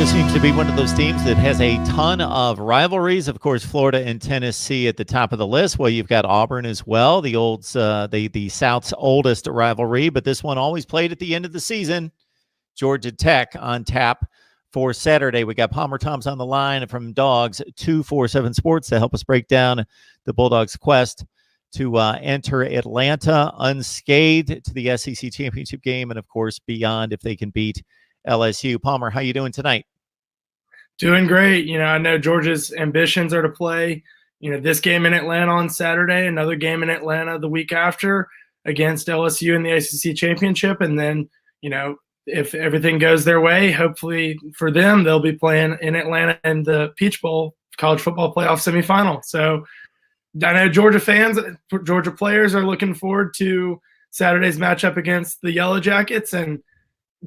Georgia seems to be one of those teams that has a ton of rivalries. Of course, Florida and Tennessee at the top of the list. Well, you've got Auburn as well, the South's oldest rivalry, but this one always played at the end of the season. Georgia Tech on tap for Saturday. We got Palmer Thoms on the line from Dogs 247 Sports to help us break down the Bulldogs' quest to enter Atlanta unscathed to the SEC championship game, and of course beyond if they can beat LSU. Palmer, how you doing tonight? Doing great. I know Georgia's ambitions are to play, this game in Atlanta on Saturday, another game in Atlanta the week after against LSU in the ACC championship. And then, if everything goes their way, hopefully for them, they'll be playing in Atlanta in the Peach Bowl college football playoff semifinal. So I know Georgia fans, Georgia players are looking forward to Saturday's matchup against the Yellow Jackets, and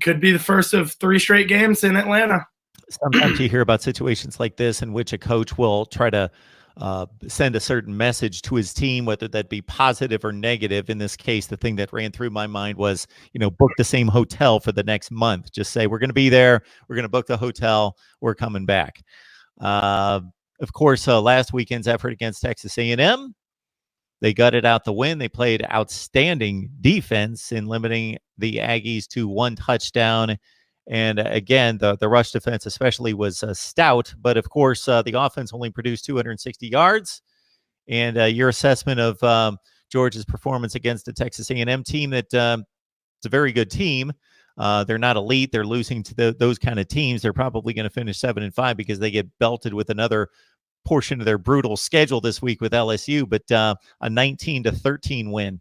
could be the first of 3 straight games in Atlanta. Sometimes you hear about situations like this in which a coach will try to send a certain message to his team, whether that be positive or negative. In this case, the thing that ran through my mind was, book the same hotel for the next month. Just say, we're going to be there. We're going to book the hotel. We're coming back. Of course, last weekend's effort against Texas A&M, they gutted out the win. They played outstanding defense in limiting the Aggies to 1 touchdown. And again, the rush defense especially was stout. But of course, the offense only produced 260 yards. And your assessment of Georgia's performance against the Texas A&M team that it's a very good team. They're not elite. They're losing to those kind of teams. They're probably going to finish 7-5 because they get belted with another portion of their brutal schedule this week with LSU, but a 19-13 win.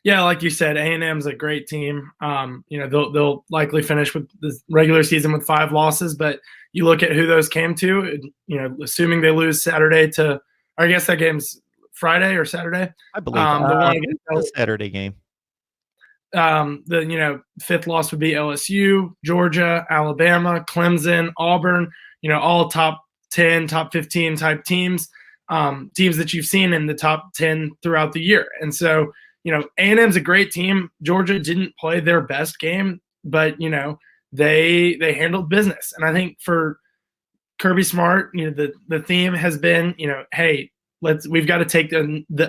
Yeah, like you said, A&M's a great team. They'll likely finish with the regular season with 5 losses, but you look at who those came to, assuming they lose Saturday or I guess that game's Friday or Saturday. I believe the Saturday game. The 5th loss would be LSU, Georgia, Alabama, Clemson, Auburn, all top 10, top 15 type teams that you've seen in the top 10 throughout the year. And so, A&M's a great team. Georgia didn't play their best game, but, they handled business. And I think for Kirby Smart, the theme has been, hey, we've got to take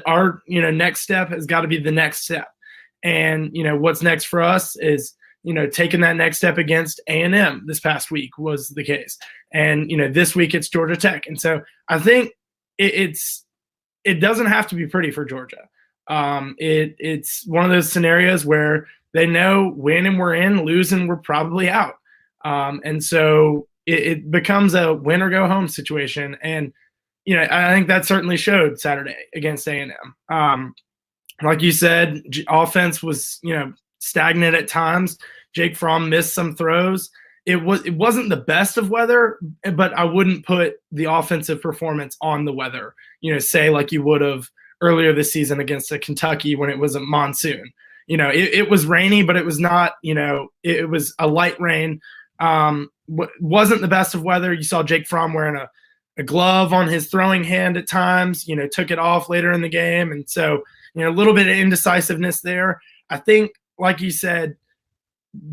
our next step has got to be the next step. And, what's next for us is, taking that next step against A&M this past week was the case. And, this week it's Georgia Tech. And so I think it doesn't have to be pretty for Georgia. It's one of those scenarios where they know win and we're in, lose and we're probably out. And so it becomes a win or go home situation. And, I think that certainly showed Saturday against A&M. Like you said, offense was, stagnant at times. Jake Fromm missed some throws. It wasn't the best of weather, but I wouldn't put the offensive performance on the weather, say like you would have earlier this season against Kentucky when it was a monsoon. It was rainy, but it was not, it was a light rain. Wasn't the best of weather. You saw Jake Fromm wearing a glove on his throwing hand at times, took it off later in the game. And so, a little bit of indecisiveness there. I think, like you said,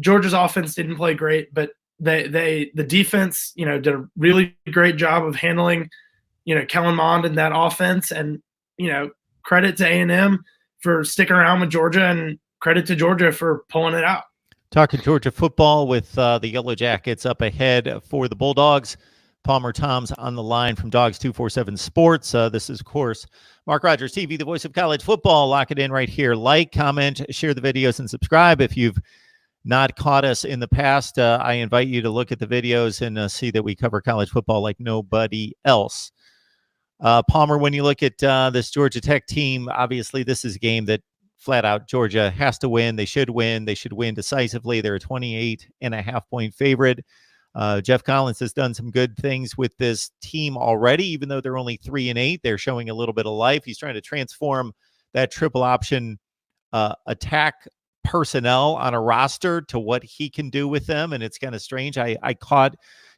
Georgia's offense didn't play great, but the defense, did a really great job of handling, Kellen Mond and that offense. And, credit to A&M for sticking around with Georgia, and credit to Georgia for pulling it out. Talking Georgia football with the Yellow Jackets up ahead for the Bulldogs. Palmer Thoms on the line from Dogs 247 Sports. This is, of course, Mark Rogers TV, the voice of college football. Lock it in right here. Like, comment, share the videos, and subscribe. If you've not caught us in the past, I invite you to look at the videos and see that we cover college football like nobody else. Palmer, when you look at this Georgia Tech team, obviously this is a game that flat out Georgia has to win. They should win. They should win decisively. They're a 28.5-point favorite. Jeff Collins has done some good things with this team already, even though they're only 3-8. They're showing a little bit of life. He's trying to transform that triple option attack personnel on a roster to what he can do with them. And it's kind of strange. I caught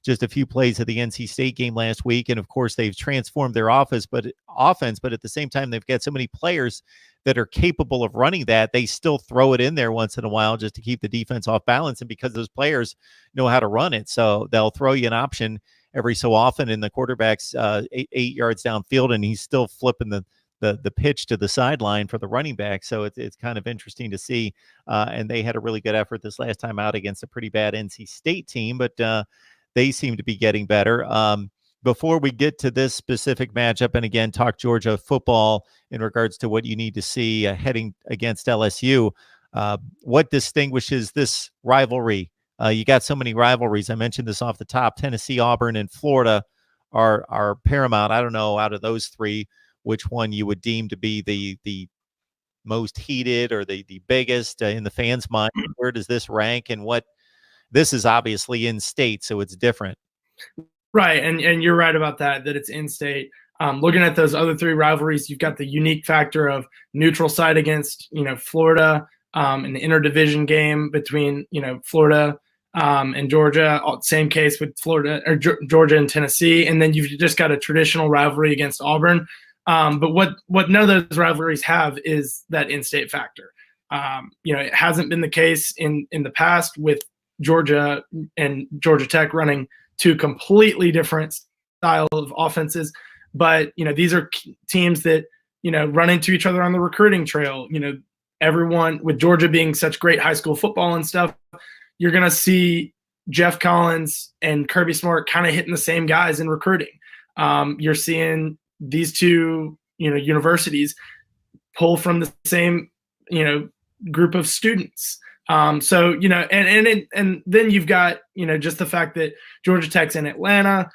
just a few plays of the NC State game last week. And of course, they've transformed their offense, but at the same time, they've got so many players that are capable of running that. They still throw it in there once in a while just to keep the defense off balance. And because those players know how to run it, so they'll throw you an option every so often, and the quarterback's 8 yards downfield, and he's still flipping the pitch to the sideline for the running back. So it's kind of interesting to see. And they had a really good effort this last time out against a pretty bad NC State team, but they seem to be getting better. Before we get to this specific matchup, and again, talk Georgia football in regards to what you need to see heading against LSU, what distinguishes this rivalry? You got so many rivalries. I mentioned this off the top. Tennessee, Auburn, and Florida are paramount. I don't know, out of those three, which one you would deem to be the most heated or the biggest in the fans' mind. Where does this rank, and what? This is obviously in state, so it's different. Right, and you're right about that it's in-state. Looking at those other three rivalries, you've got the unique factor of neutral site against, Florida, an interdivision game between, Florida and Georgia. Same case with Florida or Georgia and Tennessee, and then you've just got a traditional rivalry against Auburn. But what none of those rivalries have is that in-state factor. It hasn't been the case in the past with Georgia and Georgia Tech running two completely different style of offenses. But, these are teams that, run into each other on the recruiting trail. Everyone, with Georgia being such great high school football and stuff, you're going to see Jeff Collins and Kirby Smart kind of hitting the same guys in recruiting. You're seeing these two, universities pull from the same, group of students. And then you've got, just the fact that Georgia Tech's in Atlanta.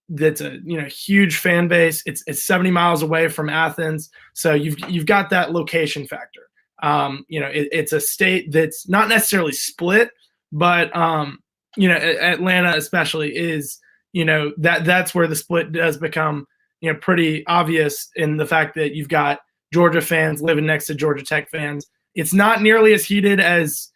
That's a huge fan base. It's 70 miles away from Athens, so you've got that location factor. It's a state that's not necessarily split, but Atlanta especially is that's where the split does become pretty obvious in the fact that you've got Georgia fans living next to Georgia Tech fans. It's not nearly as heated as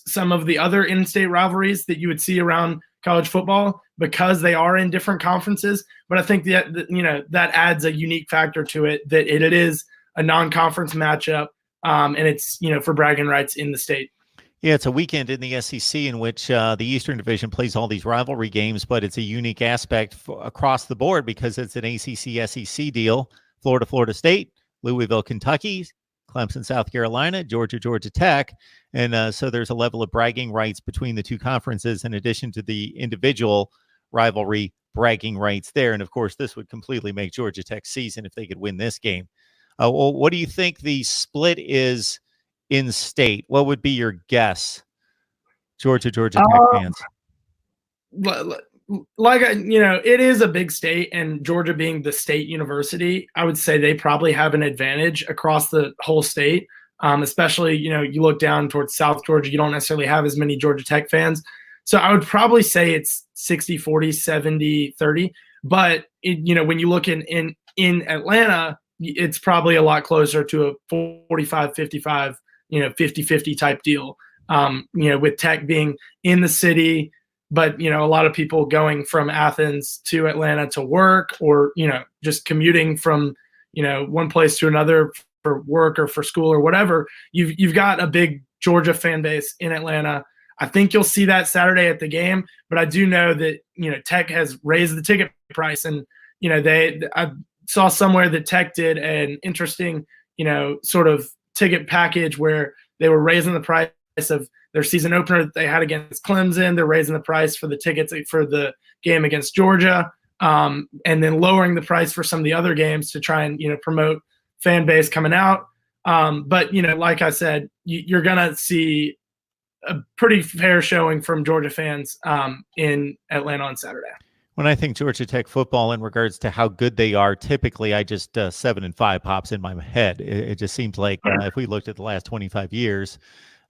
some of the other in-state rivalries that you would see around college football because they are in different conferences. But I think that adds a unique factor to it, that it is a non-conference matchup, and it's for bragging rights in the state. Yeah, it's a weekend in the SEC in which the Eastern Division plays all these rivalry games, but it's a unique aspect across the board because it's an ACC-SEC deal. Florida State, Louisville, Kentucky, Clemson, South Carolina, Georgia Tech. And so there's a level of bragging rights between the two conferences in addition to the individual rivalry bragging rights there. And of course, this would completely make Georgia Tech's season if they could win this game. Well, what do you think the split is in state? What would be your guess, Georgia Tech fans? It is a big state, and Georgia being the state university, I would say they probably have an advantage across the whole state. Especially, you look down towards South Georgia, you don't necessarily have as many Georgia Tech fans. So I would probably say it's 60-40, 70-30. But when you look in Atlanta, it's probably a lot closer to a 45-55, 50-50 type deal. With Tech being in the city, but a lot of people going from Athens to Atlanta to work, or just commuting from one place to another for work or for school or whatever. You've got a big Georgia fan base in Atlanta. I think you'll see that Saturday at the game, but I do know that Tech has raised the ticket price, and I saw somewhere that Tech did an interesting sort of ticket package where they were raising the price of their season opener that they had against Clemson. They're raising the price for the tickets for the game against Georgia, and then lowering the price for some of the other games to try and promote fan base coming out. But like I said, you're gonna see a pretty fair showing from Georgia fans in Atlanta on Saturday. When I think Georgia Tech football in regards to how good they are, typically I just 7-5 pops in my head. It just seems like if we looked at the last 25 years,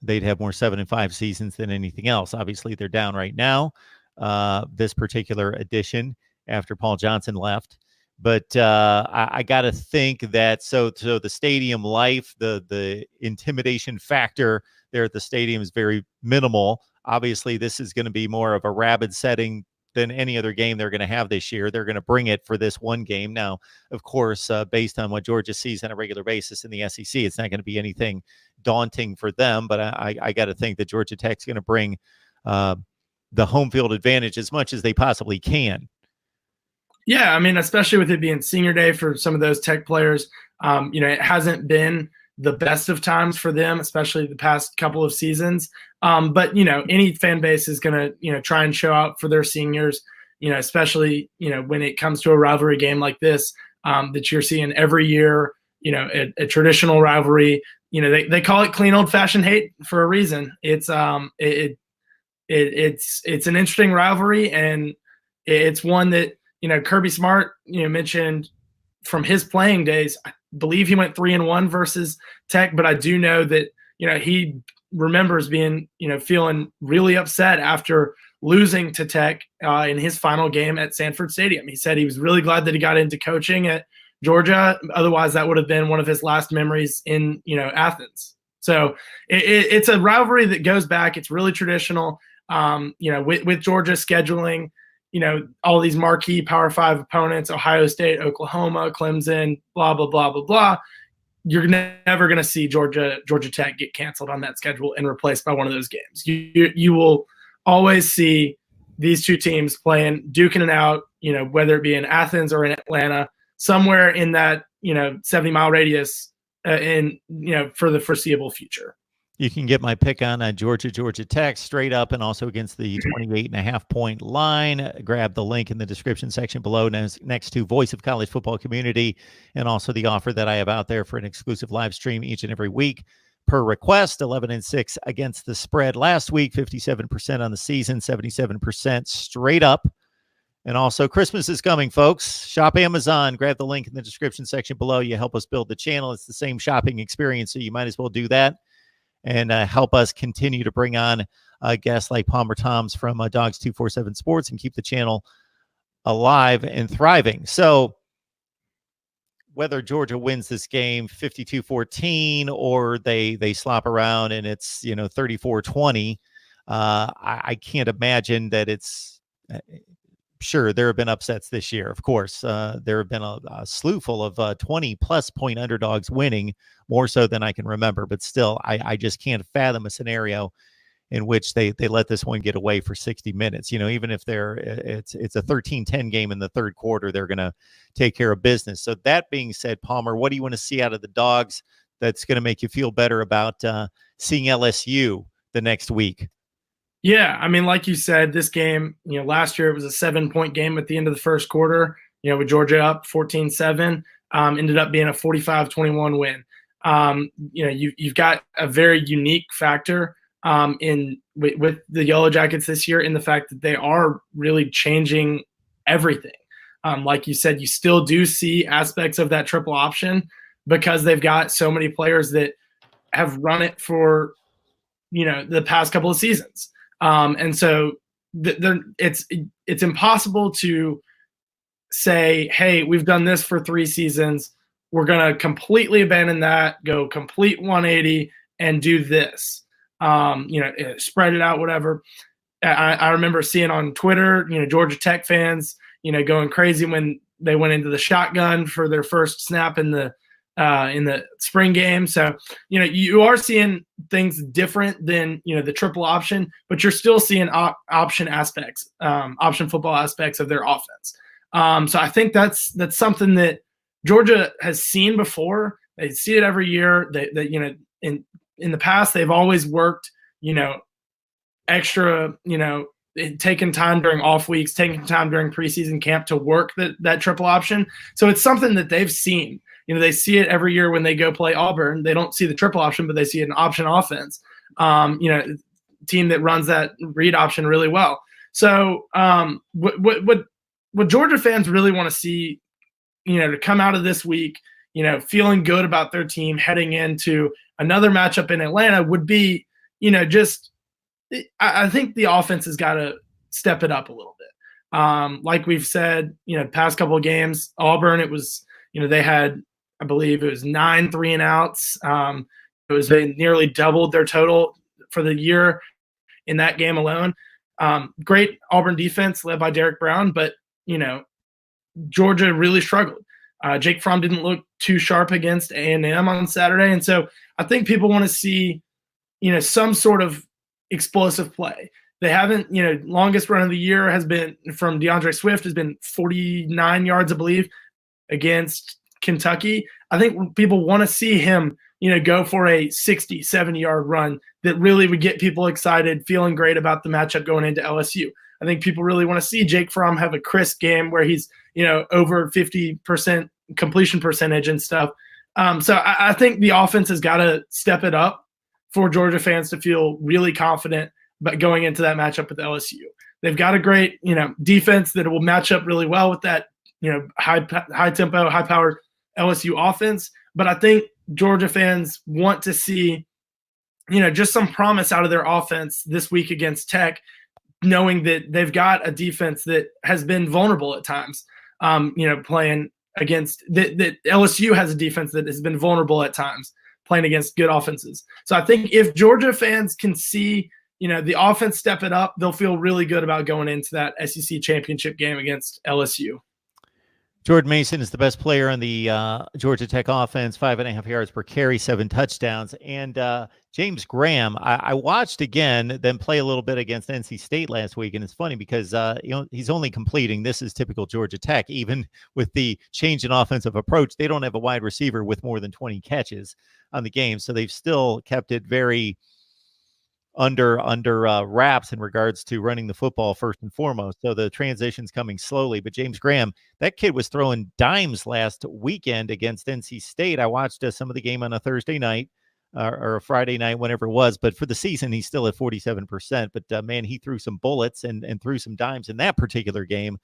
they'd have more 7-5 seasons than anything else. Obviously, they're down right now, this particular edition after Paul Johnson left. But I got to think that so the stadium life, the intimidation factor there at the stadium is very minimal. Obviously, this is going to be more of a rabid setting, than any other game they're going to have this year. They're going to bring it for this one game. Now, of course, based on what Georgia sees on a regular basis in the SEC, it's not going to be anything daunting for them. But I got to think that Georgia Tech's going to bring the home field advantage as much as they possibly can. Yeah, I mean, especially with it being senior day for some of those Tech players, it hasn't been the best of times for them, especially the past couple of seasons. But, any fan base is going to, try and show out for their seniors, especially, when it comes to a rivalry game like this that you're seeing every year, a traditional rivalry. They call it clean old-fashioned hate for a reason. It's it's an interesting rivalry, and it's one that, Kirby Smart, mentioned from his playing days. I believe he went 3-1 versus Tech, but I do know that, he remembers being, feeling really upset after losing to Tech in his final game at Sanford Stadium. He said he was really glad that he got into coaching at Georgia. Otherwise, that would have been one of his last memories in, Athens. So it's a rivalry that goes back. It's really traditional. With Georgia scheduling, all these marquee Power 5 opponents, Ohio State, Oklahoma, Clemson, blah, blah, blah, blah, blah. You're never going to see Georgia Tech get canceled on that schedule and replaced by one of those games. You will always see these two teams playing, duking it out, whether it be in Athens or in Atlanta, somewhere in that, 70-mile radius for the foreseeable future. You can get my pick on Georgia Tech straight up and also against the 28.5-point line. Grab the link in the description section below next to Voice of College Football Community, and also the offer that I have out there for an exclusive live stream each and every week per request. 11-6 against the spread last week, 57% on the season, 77% straight up. And also, Christmas is coming, folks. Shop Amazon. Grab the link in the description section below. You help us build the channel. It's the same shopping experience, so you might as well do that and help us continue to bring on guests like Palmer Toms from Dogs 247 Sports and keep the channel alive and thriving. So whether Georgia wins this game 52-14 or they slop around and it's 34-20, I can't imagine that it's sure, there have been upsets this year. Of course, there have been a slew full of 20-plus point underdogs winning, more so than I can remember. But still, I just can't fathom a scenario in which they let this one get away for 60 minutes. Even if it's a 13-10 game in the third quarter, they're going to take care of business. So that being said, Palmer, what do you want to see out of the Dogs that's going to make you feel better about seeing LSU the next week? Yeah, I mean, like you said, this game, last year it was a 7-point game at the end of the first quarter, with Georgia up 14-7, ended up being a 45-21 win. You've got a very unique factor with the Yellow Jackets this year in the fact that they are really changing everything. Like you said, you still do see aspects of that triple option because they've got so many players that have run it for, the past couple of seasons. And so it's impossible to say, hey, we've done this for 3 seasons. We're going to completely abandon that, go complete 180 and do this, spread it out, whatever. I remember seeing on Twitter, Georgia Tech fans, going crazy when they went into the shotgun for their first snap in the spring game. So, you are seeing things different than, the triple option, but you're still seeing option aspects, option football aspects of their offense. So I think that's something that Georgia has seen before. They see it every year. In the past, they've always worked, extra, taking time during off weeks, taking time during preseason camp to work that triple option. So it's something that they've seen. They see it every year when they go play Auburn. They don't see the triple option, but they see an option offense. Team that runs that read option really well. So what Georgia fans really want to see, to come out of this week, feeling good about their team heading into another matchup in Atlanta would be, I think the offense has got to step it up a little bit. Like we've said, past couple of games, Auburn, it was, they had, I believe it was 9 3-and-outs. They nearly doubled their total for the year in that game alone. Great Auburn defense led by Derek Brown, but Georgia really struggled. Jake Fromm didn't look too sharp against A&M on Saturday, and so I think people want to see some sort of explosive play. They haven't, longest run of the year has been from DeAndre Swift, has been 49 yards, I believe, against Kentucky. I think people want to see him, go for a 60, 70-yard run that really would get people excited, feeling great about the matchup going into LSU. I think people really want to see Jake Fromm have a crisp game where he's, over 50% completion percentage and stuff. So I think the offense has got to step it up for Georgia fans to feel really confident but going into that matchup with LSU. They've got a great, defense that will match up really well with that, high tempo, high powered LSU offense. But I think Georgia fans want to see, just some promise out of their offense this week against Tech, knowing that they've got a defense that has been vulnerable at times. Playing against that LSU has a defense that has been vulnerable at times playing against good offenses. So I think if Georgia fans can see, the offense step it up, they'll feel really good about going into that SEC championship game against LSU. Jordan Mason is the best player on the Georgia Tech offense, 5.5 yards per carry, 7 touchdowns. And James Graham, I watched again, then play a little bit against NC State last week. And it's funny because, he's only completing. This is typical Georgia Tech. Even with the change in offensive approach, they don't have a wide receiver with more than 20 catches on the game. So they've still kept it very under wraps in regards to running the football first and foremost. So the transition's coming slowly. But James Graham, that kid was throwing dimes last weekend against NC State. I watched some of the game on a Thursday night or a Friday night, whenever it was. But for the season, he's still at 47%. But man, he threw some bullets and threw some dimes in that particular game.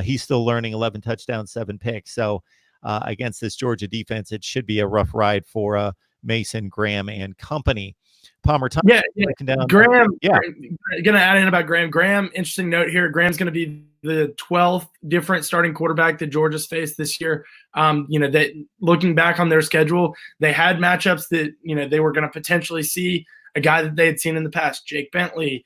He's still learning. 11 touchdowns, 7 picks. So against this Georgia defense, it should be a rough ride for Mason, Graham, and company. Palmer Thomas. Yeah. Graham, going to add in about Graham. Graham, interesting note here. Graham's going to be the 12th different starting quarterback that Georgia's faced this year. That looking back on their schedule, they had matchups that, they were going to potentially see a guy that they had seen in the past, Jake Bentley,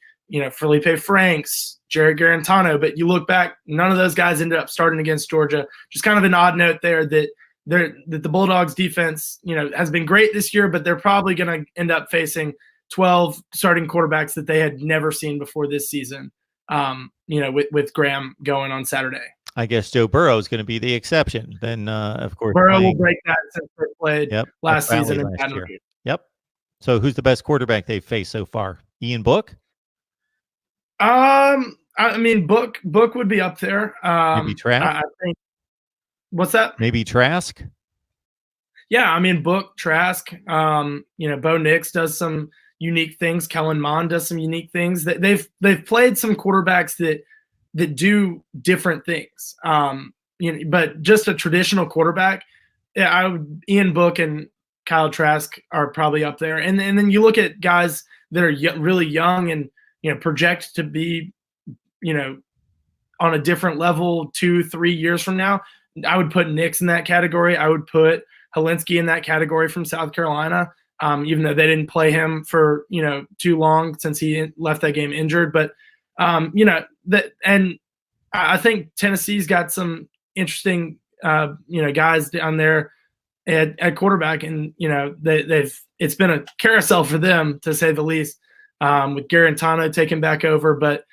Felipe Franks, Jared Garantano. But you look back, none of those guys ended up starting against Georgia. Just kind of an odd note there that the Bulldogs defense, has been great this year, but they're probably going to end up facing 12 starting quarterbacks that they had never seen before this season, with Graham going on Saturday. I guess Joe Burrow is going to be the exception. Then, of course, Burrow will break that since they played last season. Last year. Yep. So who's the best quarterback they've faced so far? Ian Book? I mean, Book would be up there. Maybe Trask? I think. What's that? Maybe Trask? Yeah, I mean, Book, Trask, Bo Nix does some unique things. Kellen Mond does some unique things. They've played some quarterbacks that do different things. But just a traditional quarterback, Ian Book and Kyle Trask are probably up there. And then you look at guys that are really young and project to be on a different level 2-3 years from now. I would put Nix in that category. I would put Helinski in that category from South Carolina, even though they didn't play him for, too long since he left that game injured. But, and I think Tennessee's got some interesting, guys down there at quarterback. And, it's been a carousel for them, to say the least, with Garantano taking back over. But,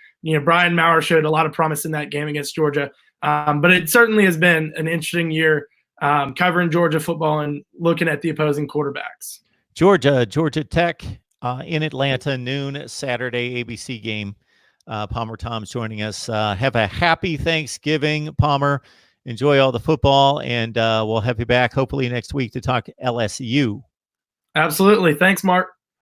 Brian Maurer showed a lot of promise in that game against Georgia. But it certainly has been an interesting year covering Georgia football and looking at the opposing quarterbacks. Georgia Tech in Atlanta, noon Saturday, ABC game. Palmer Tom's joining us. Have a happy Thanksgiving, Palmer. Enjoy all the football, and we'll have you back hopefully next week to talk LSU. Absolutely. Thanks, Mark.